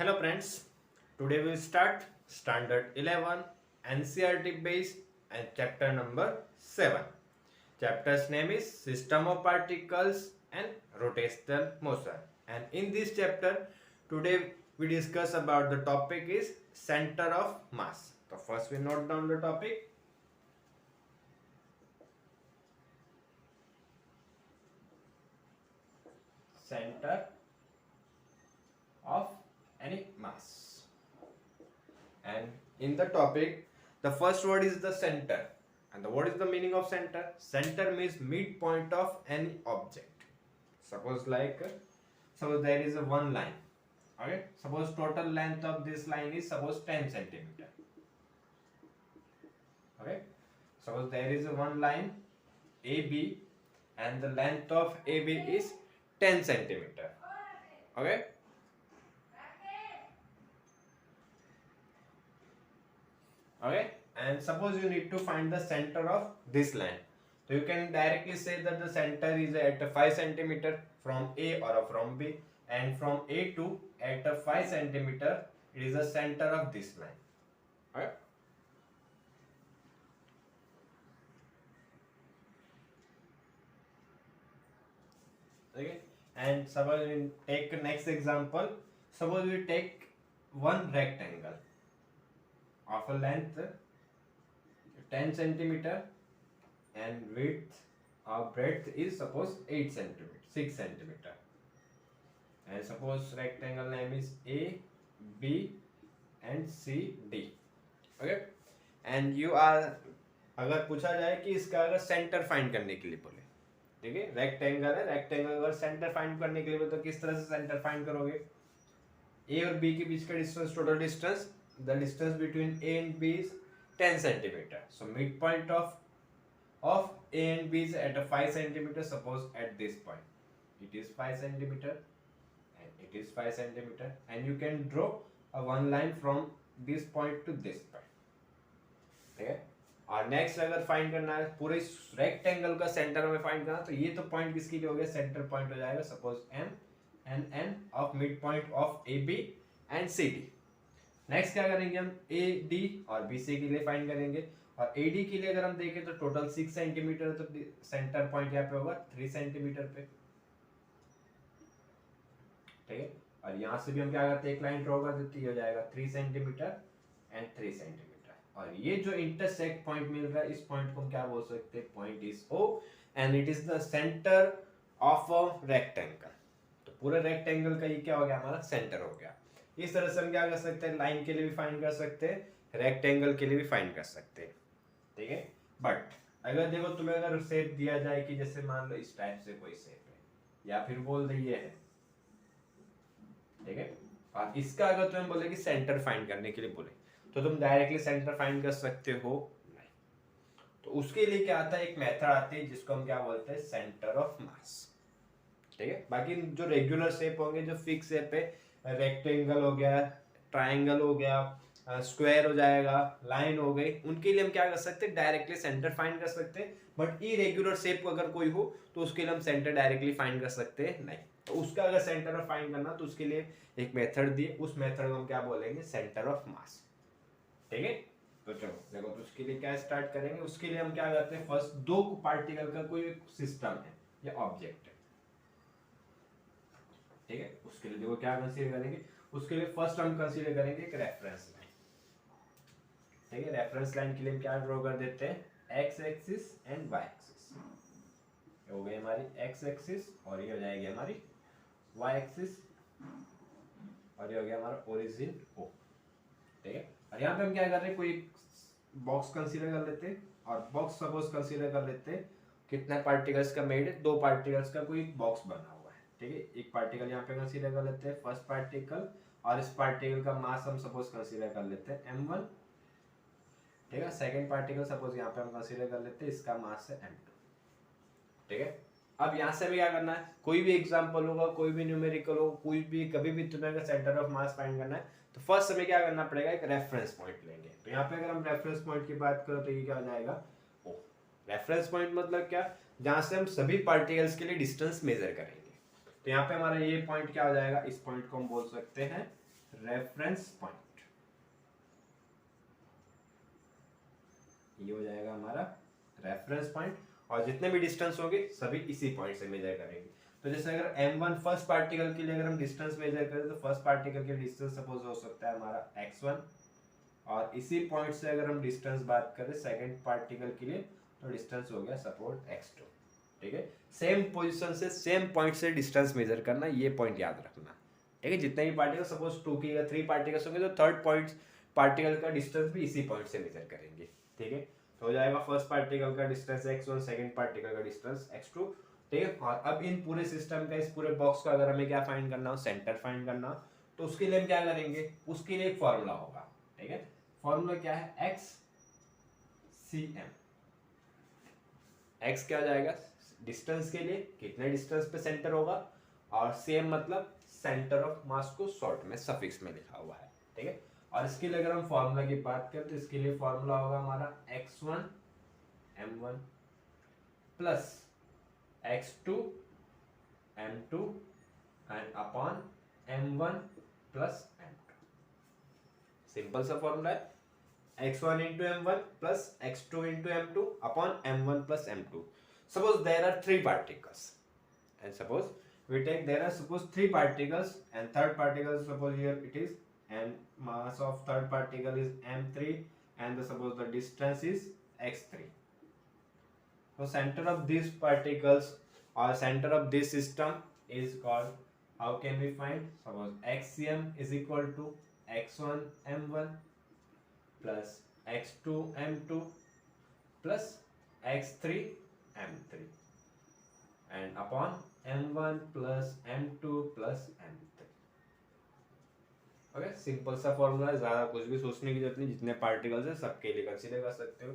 Hello friends, today we start standard 11 NCERT based and chapter number 7. Chapter's name is System of Particles and Rotational Motion. And in this chapter, today we discuss about the topic is center of mass. So first we note down the topic. Center of any mass. And in the topic, the first word is the center. And what is the meaning of center? Center means midpoint of any object. Suppose there is a one line. Okay. Suppose total length of this line is suppose 10 centimeter. Okay. Suppose there is a one line AB and the length of AB is 10 centimeter. Okay. Okay, and suppose you need to find the center of this line, so you can directly say that the center is at 5 centimeter from A or from B, and from A to at 5 centimeter it is the center of this line. Alright. Okay, and suppose we take next example. Suppose we take one rectangle of a length 10 centimeter and width or breadth is suppose 8 centimeter 6 centimeter, and suppose rectangle name is A, B and C, D. Okay, and you are अगर पूछा जाए कि इसका अगर centre find करने के लिए बोले, ठीक है, रेक्टेंगल है, रेक्टेंगल अगर सेंटर फाइंड करने के लिए बोले तो किस तरह से सेंटर फाइंड करोगे? ए और बी के बीच का distance, total distance, the distance between A and B is 10 centimeter. So midpoint of A and B is at a 5 centimeter. Suppose at this point it is 5 centimeter and it is 5 centimeter, and you can draw a one line from this point to this point. ठीक है, और next अगर find करना है पूरे rectangle का centre में find करना, तो ये तो पॉइंट किसके लिए हो गया? सेंटर पॉइंट हो जाएगा suppose M and N of midpoint of AB and CD. Next क्या करेंगे हम? ए डी और बी सी के लिए फाइंड करेंगे, और ए डी के लिए अगर हम देखें तो टोटल 6 सेंटीमीटर, तो सेंटर पॉइंट यहाँ पे होगा 3 सेंटीमीटर पे, ठीक है, और यहाँ से भी हम क्या करते हैं, एक लाइन ड्रॉ कर देते, हो जाएगा 3 सेंटीमीटर एंड 3 सेंटीमीटर, और ये जो इंटरसेक्ट पॉइंट मिल रहा है इस पॉइंट को हम क्या बोल सकते हैं? Point is O, and it is the centre of a rectangle. तो पूरे रेक्टेंगल का ये क्या हो गया? हमारा सेंटर हो गया. इस तरह से हम क्या कर सकते हैं? लाइन के लिए भी फाइंड कर सकते हैं, रेक्टेंगल के लिए भी फाइंड कर सकते हैं, ठीक है. बट अगर देखो तुम्हें अगर शेप दिया जाए कि जैसे मान लो इस टाइप से कोई शेप है, या फिर बोल दे ये है, ठीक है, और इसका अगर तुम्हें बोले कि सेंटर फाइंड करने के लिए बोले, तो तुम डायरेक्टली सेंटर फाइंड कर सकते हो? नहीं. तो उसके लिए क्या आता है? एक मेथड आती है जिसको हम क्या बोलते हैं? Centre of mass. ठीक है. बाकी जो रेगुलर शेप होंगे, जो फिक्स शेप है, रेक्टेंगल हो गया, ट्रायंगल हो गया, स्क्वायर हो जाएगा, लाइन हो गई, उनके लिए हम क्या कर सकते हैं? डायरेक्टली सेंटर फाइंड कर सकते हैं. बट इरेगुलर शेप अगर कोई हो तो उसके लिए हम सेंटर डायरेक्टली फाइंड कर सकते हैं? नहीं. तो उसका अगर सेंटर फाइंड करना तो उसके लिए एक मेथड दिए, उस मेथड को हम क्या बोलेंगे? Centre of mass. ठीक है. तो चलो देखो, तो उसके लिए क्या स्टार्ट करेंगे? उसके लिए हम क्या करते हैं? फर्स्ट दो पार्टिकल का कोई सिस्टम है या ऑब्जेक्ट है, ठीक है, उसके लिए देखो क्या कंसीडर करेंगे? उसके लिए फर्स्ट हम कंसीडर करेंगे एक रेफरेंस लाइन. ठीक है, रेफरेंस लाइन के लिए हम क्या ड्रॉ कर देते हैं? X axis and Y axis. हो गई हमारी एक्स एक्सिस, और ये हो जाएगी हमारी वाई एक्सिस, और ये हो गया हमारा ओरिजिन ओ. ठीक है, और यहाँ पे हम क्या कर रहे हैं? कोई बॉक्स कंसीडर कर लेते हैं, और बॉक्स सपोज कंसीडर कर लेते हैं कितने पार्टिकल्स का मेड है? 2 पार्टिकल्स का कोई बॉक्स बना हुआ है. ठीक है, एक पार्टिकल यहाँ पे कंसीडर कर लेते हैं, फर्स्ट पार्टिकल, और इस पार्टिकल का मास हम सपोज कंसीडर कर लेते हैं m1. ठीक है, सेकंड पार्टिकल सपोज यहाँ पे हम कंसीडर कर लेते हैं, इसका मास है m2. ठीक है, अब यहाँ से भी क्या करना है? कोई भी एग्जांपल होगा, कोई भी न्यूमेरिकल हो, कोई भी कभी भी तुम्हें अगर सेंटर ऑफ मास फाइंड करना है तो फर्स्ट हमें क्या करना पड़ेगा? एक रेफरेंस पॉइंट लेंगे. तो यहाँ पे अगर हम रेफरेंस पॉइंट की बात करें तो ये क्या हो जाएगा? ओ. रेफरेंस पॉइंट मतलब क्या? जहां से हम सभी पार्टिकल्स के लिए डिस्टेंस मेजर करेंगे. तो यहाँ पे हमारा ये पॉइंट क्या हो जाएगा? इस पॉइंट को हम बोल सकते हैं रेफरेंस पॉइंट, ये हो जाएगा हमारा रेफरेंस पॉइंट, और जितने भी डिस्टेंस होंगे सभी इसी पॉइंट से मेजर करेंगे। तो जैसे अगर m1 फर्स्ट पार्टिकल के लिए अगर हम डिस्टेंस मेजर करें तो फर्स्ट पार्टिकल के डिस्टेंस सपोज हो सकता है हमारा x1, और इसी पॉइंट से अगर हम डिस्टेंस बात करें सेकंड पार्टिकल के लिए तो डिस्टेंस हो गया सपोज x2। ठीक है, सेम पोजीशन से सेम पॉइंट से डिस्टेंस मेजर करना, ये पॉइंट याद रखना। ठीक है, जितने भी पार्टिकल सपोज 2 की या 3 पार्टिकल्स होंगे तो थर्ड पॉइंट पार्टिकल का डिस्टेंस भी इसी पॉइंट से मेजर करेंगे। ठीक है, तो हो जाएगा फर्स्ट पार्टिकल का डिस्टेंस x1, सेकंड पार्टिकल का डिस्टेंस x2। ठीक है, और अब इन पूरे सिस्टम का, इस पूरे बॉक्स का अगर हमें क्या फाइंड करना हो, सेंटर फाइंड करना हो, तो उसके लिए हम क्या करेंगे, उसके लिए एक फॉर्मूला होगा। ठीक है, फॉर्मूला क्या है, x cm। x क्या हो जाएगा, डिस्टेंस के लिए कितने डिस्टेंस पे सेंटर होगा, और cm मतलब सेंटर ऑफ मास को शॉर्ट में सफिक्स में लिखा हुआ है। ठीक है, और इसके लिए अगर हम फॉर्मूला की बात करें तो इसके लिए फॉर्मूला होगा हमारा x1 m1 plus x2 m2 and upon m1 plus m2। Simple सा फॉर्मूला है, x1 into m1 plus x2 into m2 upon m1 plus m2. Suppose there are 3 particles, and suppose we take there are suppose 3 particles, and third particle suppose here it is, and mass of third particle is m3, and suppose the distance is x3. So center of these particles or center of this system is called, how can we find, suppose xcm is equal to x1 m1 plus x2 m2 plus x3 m3 and upon m1 plus m2 plus m3। Okay, simple सा formula है, ज्यादा कुछ भी सोचने की जरूरत नहीं, जितने पार्टिकल्स है सबके लिए कंसीडर कर सकते हो।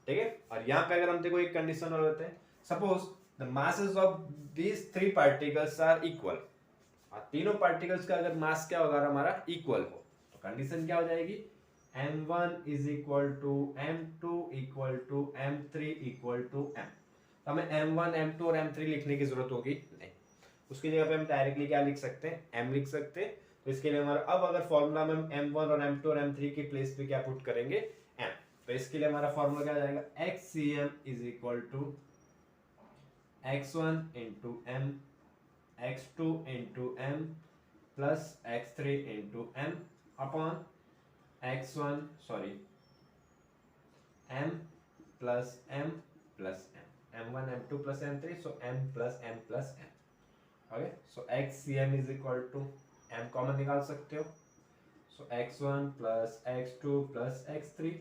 ठीक है, और यहाँ पे अगर हम देखो एक कंडीशन और होते हैं, suppose the masses of these 3 particles are equal, और तीनों पार्टिकल्स का अगर मास क्या होगा हमारा इक्वल हो, तो कंडीशन क्या हो जाएगी, m1 is equal to m2 equal to m3 equal to m। तो हमें m1 m2 और m3 लिखने की जरूरत होगी नहीं, उसकी जगह पे हम डायरेक्टली क्या लिख सकते हैं, m लिख सकते हैं। तो इसके लिए हमारा अब अगर फॉर्मूला में हम m1 और m2 और m3 की प्लेस पे क्या पुट करेंगे, m, तो इसके लिए हमारा फॉर्मूला क्या आ जाएगा, xcm is equal to x1 into m, x2 into m plus x3 into m upon x1 sorry m plus m plus m1 m2 plus m3, so m plus m plus m। okay, so xcm is equal to m common निकाल सकते हो, so x1 plus x2 plus x3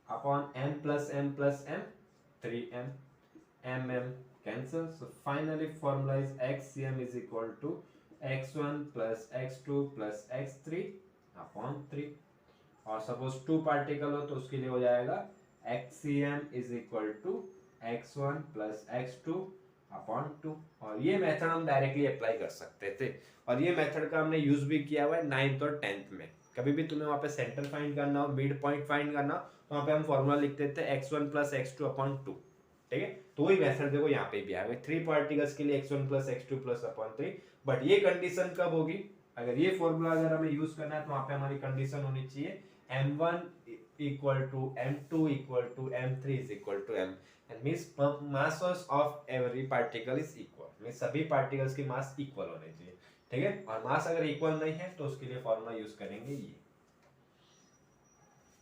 upon m plus m plus m 3m, mm cancel, so finally formula is xcm is equal to x1 plus x2 plus x3 upon 3। और suppose 2 particle हो तो उसके लिए हो जाएगा xcm is equal to x1 plus x2 upon 2। और ये method हम डायरेक्टली अप्लाई कर सकते थे, और ये मेथड का हमने यूज भी किया हुआ है 9th और 10th में। कभी भी तुम्हें वहाँ पे सेंटर फाइंड करना हो, मिड पॉइंट फाइंड करना हो, तो वहाँ पे हम फॉर्मूला लिख देते हैं x1 plus x2 अपॉन 2। ठीक है, तो वही मेथड देखो यहाँ पे भी आया हुआ है, 3 पार्टिकल्स के लिए x1 plus x2 plus upon 3। But ये कंडीशन कब होगी, अगर ये फॉर्मूला अगर हमें यूज करना है तो वहाँ पे हमारी कंडीशन होनी चाहिए m1 equal to m2 equal to m3 is equal to m, and means masses of every particle is equal, means सभी पार्टिकल्स की मास इक्वल होने चाहिए। ठीक है, और मास अगर इक्वल नहीं है तो उसके लिए फॉर्मूला यूज करेंगे ये।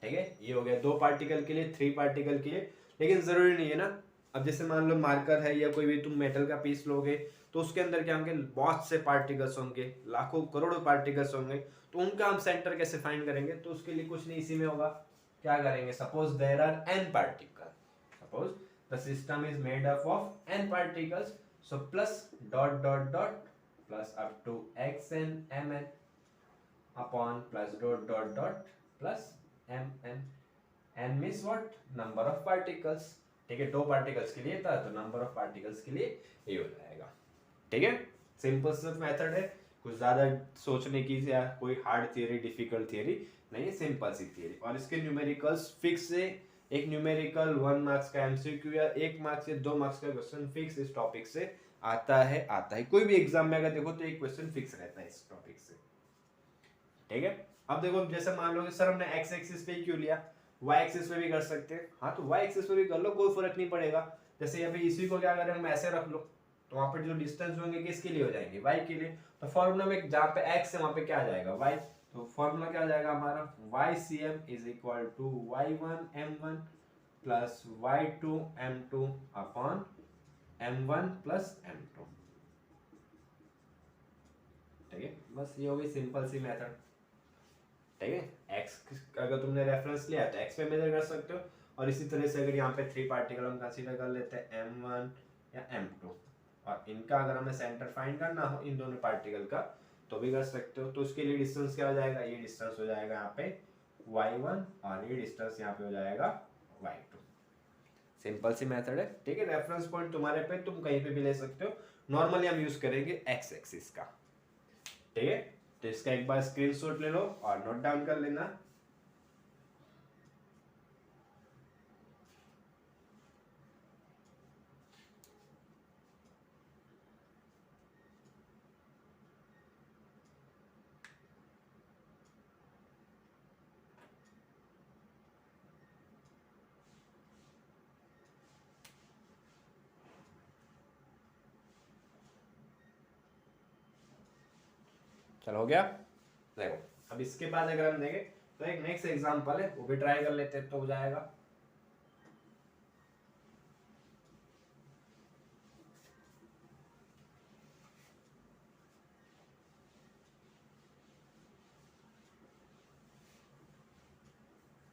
ठीक है, ये हो गया 2 पार्टिकल के लिए, 3 पार्टिकल के लिए। लेकिन जरूरी नहीं है ना, अब जैसे मान लो मार्कर है या कोई भी तुम मेटल का पीस लोगे तो उसके अंदर क्या होंगे, बहुत से पार्टिकल्स होंगे, लाखों करोड़ों पार्टिकल्स होंगे, तो उनका हम सेंटर कैसे फाइंड करेंगे, तो उसके लिए कुछ नहीं, इसी में होगा, क्या करेंगे, suppose there are n particle, suppose the system is made up of n particles, so plus dot dot dot plus up to xn mn upon plus dot dot dot plus mn, n means what, number of particles. ठीक है, 2 particles के लिए था तो number of particles के लिए ये हो जाएगा। ठीक है, सिंपल सिर्फ मेथड है, कुछ ज्यादा सोचने की या कोई हार्ड थियरी, डिफिकल्ट थियरी नहीं है, सिंपल सी थियरी। और इसके न्यूमेरिकल्स फिक्स है, एक न्यूमेरिकल 1 मार्क्स का एमसीक्यू या 1 मार्क्स या 2 मार्क्स का क्वेश्चन फिक्स इस टॉपिक से आता है। कोई भी एग्जाम में अगर देखो तो एक क्वेश्चन फिक्स रहता है इस टॉपिक से। ठीक है। अब देखो जैसे मान लो कि सर हमने एक्स एक्सिस पे ही क्यों लिया, वाई एक्सिस पे भी कर सकते हैं। हाँ तो वाई एक्सिस पे भी कर लो, कोई फर्क नहीं पड़ेगा। जैसे यहाँ पे इसी को क्या करें हम ऐसे रख लो, तो वहां पे जो डिस्टेंस होंगे किसके लिए हो जाएंगे, वाई के लिए। तो फॉर्मूला में जहाँ पे एक्स है वहां पे क्या आ जाएगा, वाई। तो फॉर्मूला क्या आ जाएगा हमारा, Y C M is equal to Y one M one plus Y two M two upon M one plus M two. ठीक है, बस ये हो गई सिंपल सी मेथड। ठीक है, एक्स अगर तुमने रेफरेंस लिया तो एक्स पे मेजर कर सकते हो, और इसी तरह से अगर यहाँ पे थ्री पार्टिकल हम कंसीडर कर लेते हैं m1 या m2, और इनका अगर हमें सेंटर फाइंड करना हो इन दोनों पार्टिकल का तो भी कर सकते हो। तो उसके लिए डिस्टेंस क्या हो जाएगा, ये डिस्टेंस हो जाएगा यहाँ पे y1 और ये डिस्टेंस यहाँ पे हो जाएगा y2। सिंपल सी मेथड है। ठीक है, रेफरेंस पॉइंट तुम्हारे पे तुम कहीं पे भी ले सकते हो, नॉर्मली हम यूज करेंगे एक्स एक्सिस का। ठीक है, तो इसका एक बार स्क्रीनशॉट ले लो और नोट डाउन कर लेना। चलो हो गया। देखो अब इसके बाद अगर हम देखें तो एक नेक्स्ट एग्जांपल है, वो भी ट्राई कर लेते हैं तो हो जाएगा।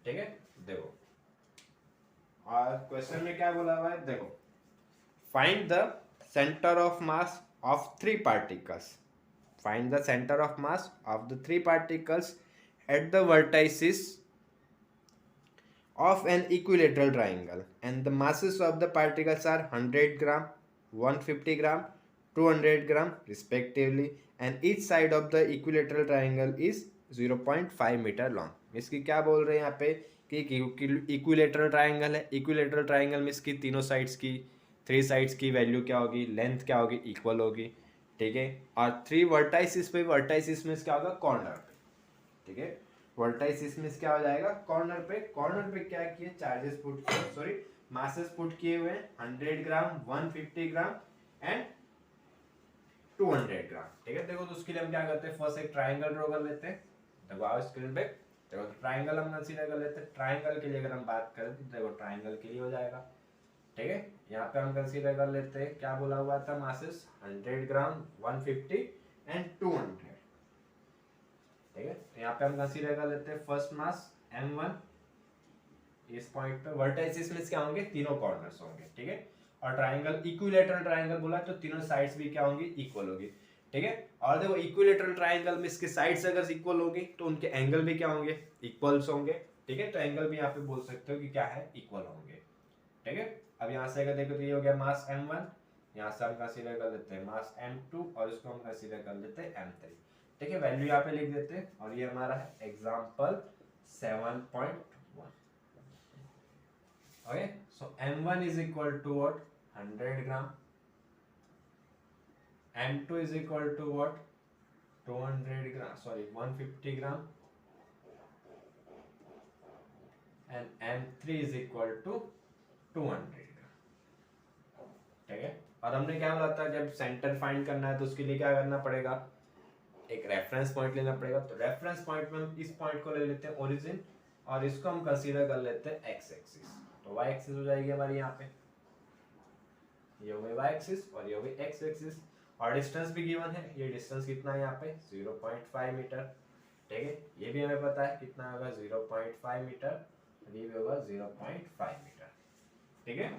ठीक है, देखो और क्वेश्चन में क्या बोला हुआ है, देखो find the centre of mass of three particles, find the center of mass of the three particles at the vertices of an equilateral triangle, and the masses of the particles are 100 gram, 150 gram, 200 gram respectively, and each side of the equilateral triangle is 0.5 meter long। इसकी क्या बोल रहे हैं यहाँ पे कि equilateral triangle है, equilateral triangle में इसकी तीनों साइड्स की, थ्री साइड्स की वैल्यू क्या होगी, लेंथ क्या होगी, इक्वल होगी। ठीक है, और थ्री वर्टाइसिस पे, वर्टाइसिस में क्या होगा, कॉर्नर पे। ठीक है, वर्टाइसिस में क्या हो जाएगा, कॉर्नर पे। कॉर्नर पे क्या किए, चार्जेस पुट किए, सॉरी मासेस पुट किए हुए हैं 100 ग्राम, 150 ग्राम एंड 200 ग्राम। ठीक है, देखो तो उसके लिए हम क्या करते हैं, फर्स्ट एक ट्राइंगल ड्रॉ कर लेते हैं। देखो आओ स्क्रीन पे, देखो ट्राइंगल हम कंसीडर कर लेते हैं। ट्राइंगल के लिए अगर हम बात करें तो देखो ट्राइंगल के लिए हो जाएगा। ठीक है, यहाँ पे हम कंसीडर कर लेते हैं, क्या बोला हुआ था, मासेस 100 ग्राम, 150 एंड 200। ठीक है, तो यहाँ पे हम कंसीडर कर लेते हैं फर्स्ट मास m1। इस पॉइंट पे वर्टाइसिस में क्या होंगे, तीनों कॉर्नर्स होंगे। ठीक है, और ट्राइंगल इक्विलेटरल ट्राइंगल बोला तो तीनों साइड्स भी क्या होंगी, इक्वल होगी। ठीक है, और देखो इक्विलेटरल ट्राइंगल में इसके साइड्स अगर इक्वल होगी तो उनके एंगल भी क्या होंगे, इक्वल्स होंगे। ठीक है, तो एंगल भी यहाँ पे बोल सकते हो कि क्या है, इक्वल होंगे। ठीक है, अब यहाँ से अगर देखो तो ये हो गया मास m1, यहाँ से हम कंसीडर कर लेते हैं मास m2 और इसको हम कंसीडर कर लेते हैं m3। ठीक है, वैल्यू यहाँ पे लिख देते हैं, और ये हमारा है example 7.1। Okay, so m1 is equal to what, 100 gram, m2 is equal to what, 200 gram, sorry 150 gram, and m3 is equal to 200 gram. ठीक है, और हमने क्या बोला था, जब सेंटर फाइंड करना है तो उसके लिए क्या करना पड़ेगा, एक रेफरेंस पॉइंट लेना पड़ेगा। तो रेफरेंस पॉइंट में हम इस पॉइंट को ले लेते हैं ओरिजिन, और इसको हम कंसीडर कर लेते हैं एक्स एक्सिस। तो वाई एक्सिस हो जाएगी हमारी यहाँ पे, ये हो गई वाई एक्सिस और ये हो गई एक्स एक्सिस, और डिस्टेंस भी गिवन है। ये डिस्टेंस कितना है यहाँ पे, 0.5 मीटर। ठीक है, ये भी हमें पता है कितना होगा, 0.5 मीटर, ये भी होगा 0.5 मीटर। ठीक है,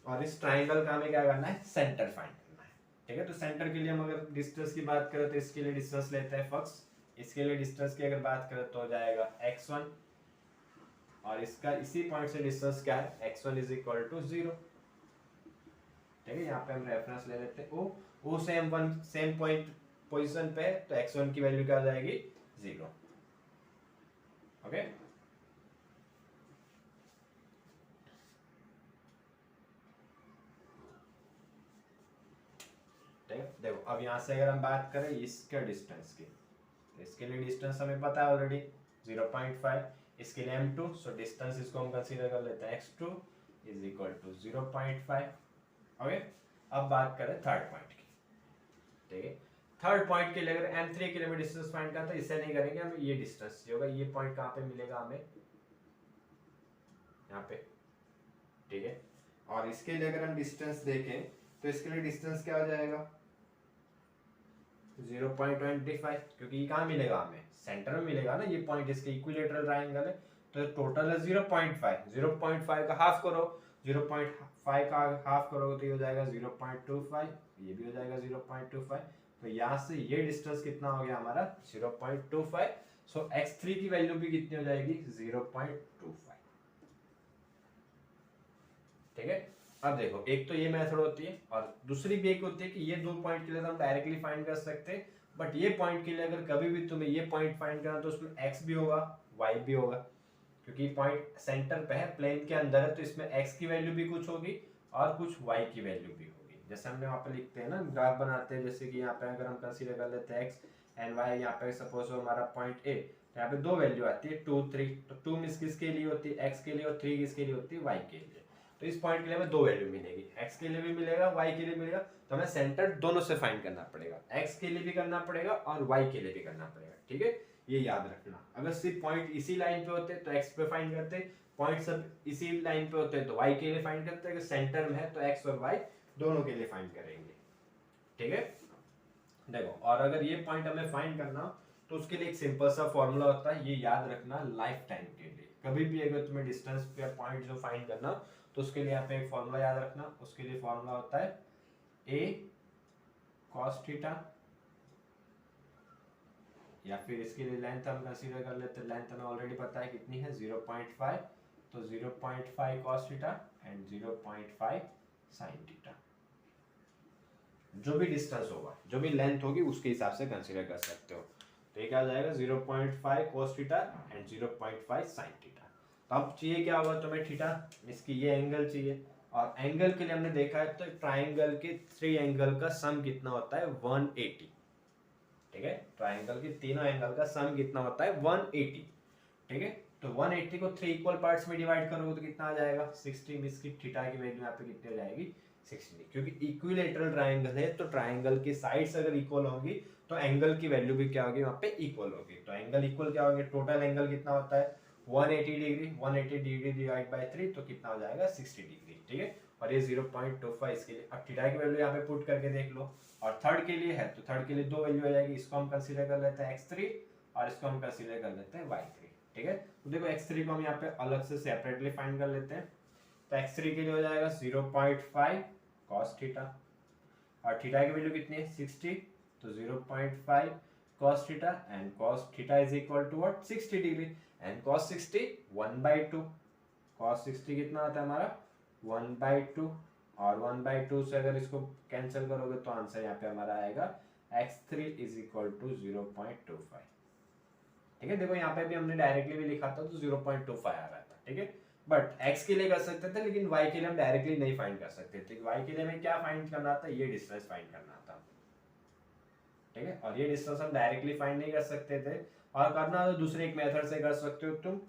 और इस ट्राइंगल का हमें क्या करना है, सेंटर फाइंड करना है। ठीक है, तो सेंटर के लिए हम अगर डिस्टेंस की बात करें तो इसके लिए डिस्टेंस लेते हैं फक्स। इसके लिए डिस्टेंस की अगर बात करें तो हो जाएगा x1, और इसका इसी पॉइंट से डिस्टेंस क्या है, x1 इज इक्वल टू 0। ठीक है, यहाँ पे हम रेफरेंस ले लेते हैं O same one, same point position पे, तो x1 की वैल्यू क्या हो जाएगी, 0। ओके, ठीक ठीक है। देखो अब यहाँ से अगर हम बात करें इसके डिस्टेंस की, तो इसके लिए डिस्टेंस हमें पता है ऑलरेडी 0.5, इसके लिए m2, सो डिस्टेंस इसको हम कंसीडर कर लेते हैं x2 is equal to 0.5। Okay, अब बात करें थर्ड पॉइंट की। ठीक है, थर्ड पॉइंट के लिए अगर m3 के लिए हमें डिस्टेंस फाइंड करना है, इससे नहीं करेंगे, हमें ये डिस्टेंस होगा, ये पॉइंट कहाँ पे मिलेगा हमें, यहाँ पे। ठीक है, और इसके लिए अगर हम डिस्टेंस देखें तो इसके लिए डिस्टेंस क्या हो जाएगा 0.25, क्योंकि ये कहाँ मिलेगा हमें, सेंटर में मिलेगा ना, ये पॉइंट इसके इक्विलेटरल ट्रायंगल है, तो टोटल है 0.5, 0.5 का हाफ करो, 0.5 का हाफ करोगे तो ये हो जाएगा 0.25, ये भी हो जाएगा 0.25, तो यहाँ से ये डिस्टेंस कितना हो गया हमारा 0.25, सो x3 की वैल्यू भी कितनी हो जाएगी 0.25। ठीक है, अब देखो एक तो ये मेथड होती है और दूसरी भी एक होती है कि ये दो पॉइंट के लिए तो हम डायरेक्टली फाइंड कर सकते हैं, बट ये पॉइंट के लिए अगर कभी भी तुम्हें ये पॉइंट फाइंड करना तो उसमें x भी होगा y भी होगा, क्योंकि पॉइंट सेंटर पे है, प्लेन के अंदर है, तो इसमें x की वैल्यू भी कुछ होगी और कुछ y की वैल्यू भी होगी। जैसे हमने वहाँ पे लिखते हैं ना, ग्राफ बनाते हैं, जैसे कि यहाँ पे अगर हम कंसीडर कर लेते हैं x एंड y, यहाँ पे सपोज हमारा पॉइंट a, तो यहाँ पे दो वैल्यू आती है 2 3, तो 2 मिस किसके लिए होती है x के लिए और 3 किसके लिए होती है y के लिए। तो इस पॉइंट के लिए हमें दो वैल्यू मिलेगी, x के लिए भी मिलेगा y के लिए मिलेगा, तो हमें सेंटर दोनों से फाइंड करना पड़ेगा, x के लिए भी करना पड़ेगा और y के लिए भी करना पड़ेगा। ठीक है, ये याद रखना, अगर सिर्फ पॉइंट इसी लाइन पे होते तो x पे फाइंड करते, पॉइंट सब इसी लाइन पे होते तो y के लिए फाइंड करते, अगर सेंटर में है तो x और y दोनों के लिए फाइंड करेंगे। ठीक है, देखो और अगर ये पॉइंट हमें फाइंड करना तो उसके लिए एक सिंपल सा फॉर्मूला होता है, ये याद रखना लाइफ टाइम के लिए, कभी भी अगर तुम्हें डिस्टेंस या पॉइंट जो फाइंड करना तो उसके लिए यहाँ पे एक फॉर्मूला याद रखना, उसके लिए फॉर्मूला होता है a cos थीटा, या फिर इसके लिए लेंथ हम कंसीडर कर लेते हैं, लेंथ हमें ऑलरेडी पता है कितनी है 0.5, तो 0.5 cos theta and 0.5 sin theta, जो भी डिस्टेंस होगा, जो भी लेंथ होगी उसके हिसाब से कंसीडर कर सकते हो। तो ये क्या हो जाएगा 0.5 cos theta and 0.5 sin theta. तो अब चाहिए क्या होगा तुम्हें थीटा, इसकी ये एंगल चाहिए, और एंगल के लिए हमने देखा है तो ट्राइंगल के 3 एंगल का सम कितना होता है 180। ठीक है, ट्राइंगल के तीनों एंगल का सम कितना होता है 180। ठीक है, तो 180 को 3 इक्वल पार्ट्स में डिवाइड करोगे तो कितना आ जाएगा 60, इसकी थीटा की वैल्यू यहाँ पे कितनी हो जाएगी 60, क्योंकि इक्विलेटरल ट्राइंगल है तो ट्राइंगल की साइड्स अगर इक्वल होंगी तो एंगल की वैल्यू भी क्या होगी वहाँ पे इक्वल होगी। तो एंगल इक्वल क्या होगी, टोटल एंगल कितना होता है 180 डिग्री, 180 डिग्री डिवाइड बाय 3 तो कितना हो जाएगा 60 डिग्री। ठीक है, और ये 0.25 इसके लिए, अब थीटा की वैल्यू यहाँ पे पुट करके देख लो, और थर्ड के लिए है तो थर्ड के लिए दो वैल्यू आ जाएगी, इसको हम कंसीडर कर लेते हैं x3 और इसको हम कंसीडर कर लेते हैं y3। ठीक है, तो देखो x3 को हम यहाँ पे अलग से सेपरेटली फाइंड कर लेते हैं, तो x3 के लिए हो जाएगा 0.5 cos थीटा, और थीटा की वैल्यू कितनी है 60, तो 0.5 cos theta and cos theta is equal to what 60 degree, and cos 60 1/2, cos 60 कितना आता है हमारा 1/2, और 1/2 से अगर इसको कैंसिल करोगे तो आंसर यहाँ पे हमारा आएगा x3 इज इक्वल टू 0.25। ठीक है, देखो यहाँ पे भी हमने डायरेक्टली भी लिखा था तो 0.25 आ रहा था। ठीक है, बट x के लिए कर सकते थे लेकिन y के लिए हम डायरेक्टली नहीं फाइंड कर सकते थे, y के लिए हमें क्या फाइंड करना था, ये डिस्टेंस फाइंड करना था। ठीक है, और ये डिस्टेंस हम डायरेक्टली फाइंड नहीं कर सकते थे, और करना तो दूसरे एक मेथड से कर सकते हो, तुम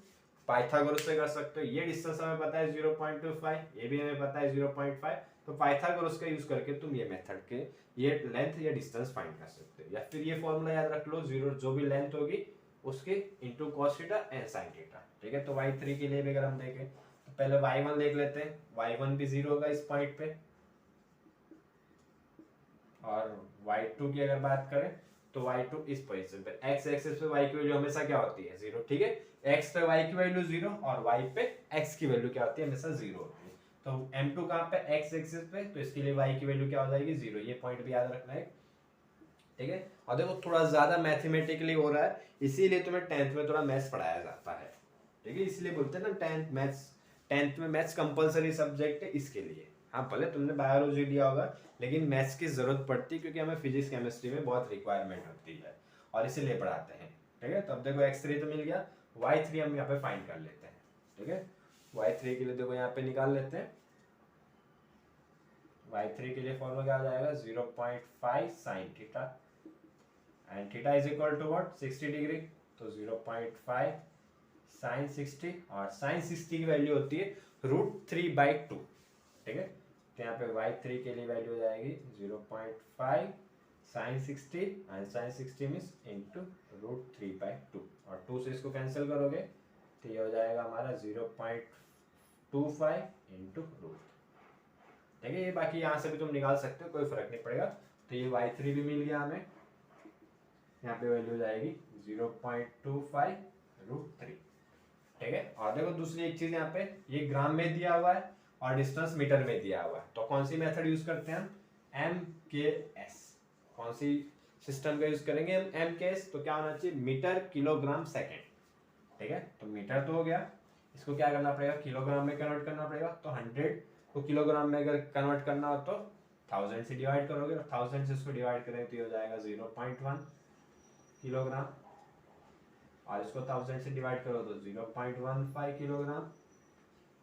पाइथागोरस से कर सकते हो। ये डिस्टेंस हमें पता है 0.25, ये भी हमें पता है 0.5, तो पाइथागोरस का यूज करके तुम ये मेथड के ये लेंथ या डिस्टेंस फाइंड कर सकते हो, या फिर ये फॉर्मूला याद रख लो, जीरो जो भी लेंथ होगी उसके into cos theta and sin theta. ठीक है, तो y3 के लिए भी अगर हम देखें तो पहले y1 देख लेते हैं, y1 भी 0 होगा इस पॉइंट पे, और y2 की अगर बात करें तो y2 इस पोजीशन पे, x एक्सिस पे y की वैल्यू हमेशा क्या होती है 0। ठीक है, x पे y की वैल्यू 0 और y पे x की वैल्यू क्या होती है हमेशा 0 होती है। तो m2 कहाँ पे x एक्सिस पे, तो इसके लिए y की वैल्यू क्या हो जाएगी 0, ये पॉइंट भी याद रखना है। ठीक है, और देखो थोड़ा ज्यादा मैथमेटिकली हो रहा है, इसीलिए तुम्हें 10th में थोड़ा मैथ्स पढ़ाया जाता है। ठीक है, इसलिए बोलते हैं ना 10th में मैथ्स कंपलसरी सब्जेक्ट है इसके लिए। हाँ, भले तुमने बायोलॉजी लिया होगा लेकिन मैथ्स की जरूरत पड़ती है क्योंकि हमें फिजिक्स केमिस्ट्री में बहुत रिक्वायरमेंट होती है और इसीलिए पढ़ाते हैं। ठीक है, तो अब देखो x3 तो मिल गया, y3 हम यहाँ पे फाइंड कर लेते हैं। ठीक है, y3 के लिए देखो यहाँ पे निकाल लेते हैं, y3 के लिए फॉर्मूला क्या आ जाएगा 0.5 sine theta and theta is equal to what 60 degree, तो 0.5 साइन 60 और साइन 60 की वैल्यू होती है √3/2, ठीक है। तो यहाँ पे y3 के लिए वैल्यू हो जाएगी 0.5 sine 60 and sine 60 means into √3/2 और 2 से इसको कैंसिल करोगे तो ये हो जाएगा हमारा 0.25 इंटू √, ठीक है। ये बाकी यहाँ से भी तुम निकाल सकते हो, कोई फर्क नहीं पड़ेगा। तो ये y3 भी मिल गया हमें, यहाँ पे वैल्यू हो जाएगी 0.25 √3, ठीक है। और देखो दूसरी एक चीज यहाँ पे, ये ग्राम में दिया हुआ है और डिस्टेंस मीटर में दिया हुआ है, तो कौन सी मेथड यूज करते हैं हम, MKS। कौन सी सिस्टम का यूज करेंगे हम, MKS। तो क्या होना चाहिए, मीटर किलोग्राम सेकेंड, ठीक है। तो मीटर तो हो गया, इसको क्या करना पड़ेगा, किलोग्राम में कन्वर्ट करना पड़ेगा। तो 100 को किलोग्राम में अगर कन्वर्ट करना हो तो 1000 से डिवाइड करोगे, और 1000 से इसको डिवाइड करें तो ये हो जाएगा 0.1 किलोग्राम, और इसको 1000 से डिवाइड करो तो 0.15 किलोग्राम,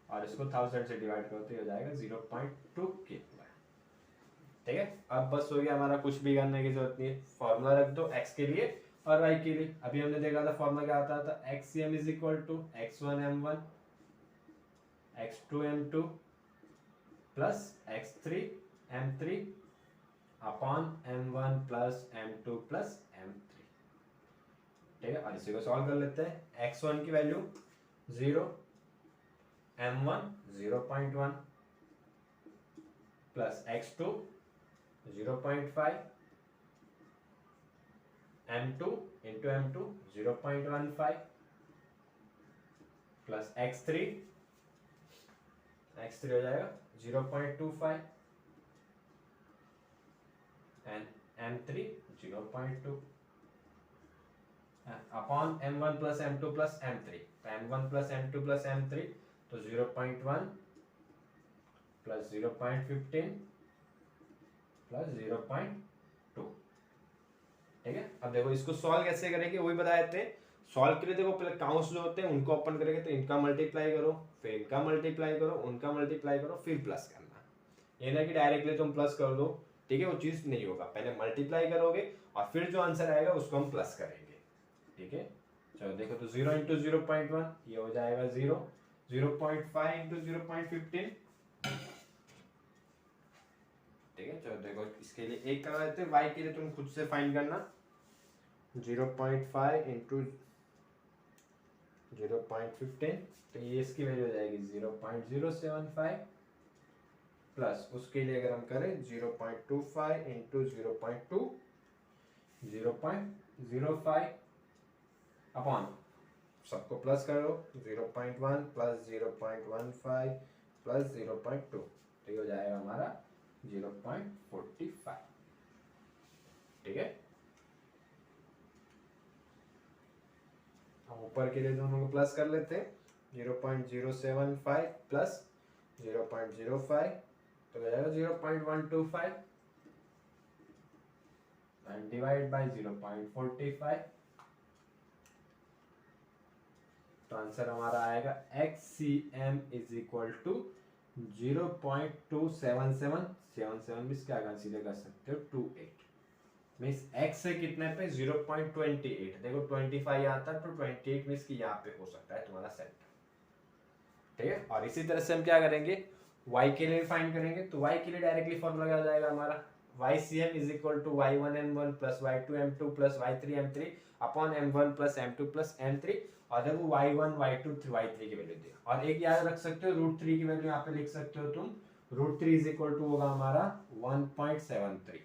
और इसको 1000 से डिवाइड करो तो ये हो जाएगा 0.2 किलोग्राम, ठीक है। अब बस हो गया हमारा, कुछ भी करने की जरूरत नहीं है, फॉर्मूला रख दो x के लिए और y के लिए। अभी हमने देखा था फॉर्मूला क्या आता था, xcm is equal to x1m1 x2m2 plus x3m3 upon m1 plus m2 plus m3, ठीक है। और इसी को सॉल्व कर लेते हैं। x1 की value 0, m1 0.1 plus x2 0.5, m2 into m2 0.15 plus x3 हो जाएगा 0.25 and m3 0.2 upon m1 plus m2 plus m3। तो m1 plus m2 plus m3 तो 0.1 प्लस 0.15 प्लस 0.2, ठीक है। अब देखो इसको सॉल्व कैसे करेंगे वही बता देते हैं। सॉल्व के लिए देखो पहले काउंट्स जो होते हैं उनको ओपन करेंगे, तो इनका मल्टीप्लाई करो, फिर इनका मल्टीप्लाई करो, उनका मल्टीप्लाई करो, फिर प्लस करना। ये ना कि डायरेक्टली तुम प्लस कर दो, ठीक है, वो चीज नहीं होगा। पहले मल्टीप्लाई करोगे और फिर जो आंसर आएगा उसको हम प्लस करेंगे, ठीक है। चलो देखो, तो 0 इंटू 0.1 ये हो जाएगा 0, 0.5 इंटू 0.15, ठीक है। चलो देखो इसके लिए एक करवा देते हैं, y के लिए तुम खुद से फाइंड करना, 0.5 इंटू 0.15, तो ये इसकी वैल्यू हो जाएगी 0.075 प्लस उसके लिए अगर हम करें 0.25 इंटू 0.2 0.05 अपॉन सबको प्लस करो 0.1 प्लस 0.15 प्लस 0.2, तो ये हो जाएगा हमारा 0.45, ठीक है। हम ऊपर के लिए दोनों को प्लस कर लेते हैं, 0.075 प्लस 0.05 तो हो जाएगा 0.125 एंड डिवाइड बाय 0.45, तो आंसर हमारा आएगा xcm इज इक्वल टू 0.277 भी क्या कंसीडर कर सकते हो 28 मीन्स x से कितने पे 0.28, देखो 25 आता है तो 28 मीन्स कि यहाँ पे हो सकता है तुम्हारा सेंटर, ठीक है। और इसी तरह से हम क्या करेंगे, y के लिए फाइंड करेंगे, तो y के लिए डायरेक्टली फॉर्मूला क्या हो जाएगा हमारा, ycm is equal to y1m1 plus y2m2 plus y3m3 upon m1 plus m2 plus m3, और देखो y1 y2 y3 की वैल्यू दिया। और एक याद रख सकते हो, √3 की वैल्यू यहाँ पे लिख सकते हो तुम, √3 इज इक्वल टू होगा हमारा 1.73,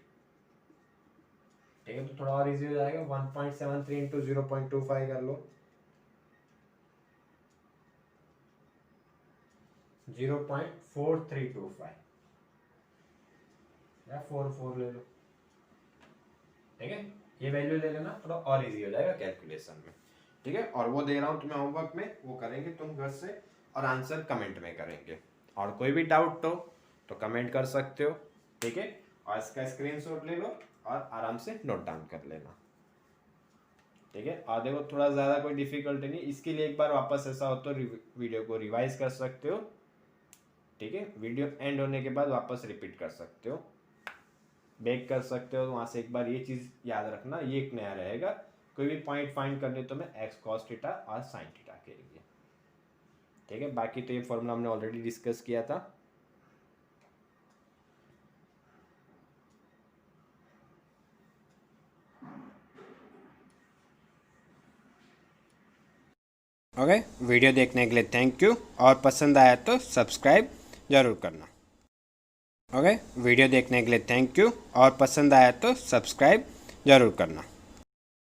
ठीक है। तो थोड़ा और इजी हो जाएगा, 1.73 इंटू 0.25 कर लो, 0.4325 या 44 ले लो, ठीक है। ये वैल्यू ले लेना, थोड़ा और इजी हो जाएगा कैलकुलेशन में, ठीक है। और वो दे रहा हूँ तुम्हें होमवर्क में, वो करेंगे तुम घर से और आंसर कमेंट में करेंगे। और कोई भी डाउट हो तो कमेंट कर सकते हो, ठीक है। और इसका स्क्रीनशॉट ले लो और आराम से नोट डाउन कर लेना, ठीक है। और देखो थोड़ा ज़्यादा कोई डिफिकल्टी नहीं, इसके लिए एक बार वापस ऐसा हो तो वीडियो को रिवाइज कर सकते हो, ठीक है, वीडियो एंड होने के बाद वापस रिपीट कर सकते हो, बैक कर सकते हो, वहाँ से एक बार ये चीज़ याद रखना, ये एक नया रहेगा, कोई भी पॉइंट फाइंड करने तो मैं एक्स कॉस थीटा और साइन थीटा के लिए, ठीक है। बाकी तो ये फॉर्मूला हमने ऑलरेडी डिस्कस किया था। ओके, वीडियो देखने के लिए थैंक यू, और पसंद आया तो सब्सक्राइब ज़रूर करना। ओके, वीडियो देखने के लिए थैंक यू, और पसंद आया तो सब्सक्राइब ज़रूर करना।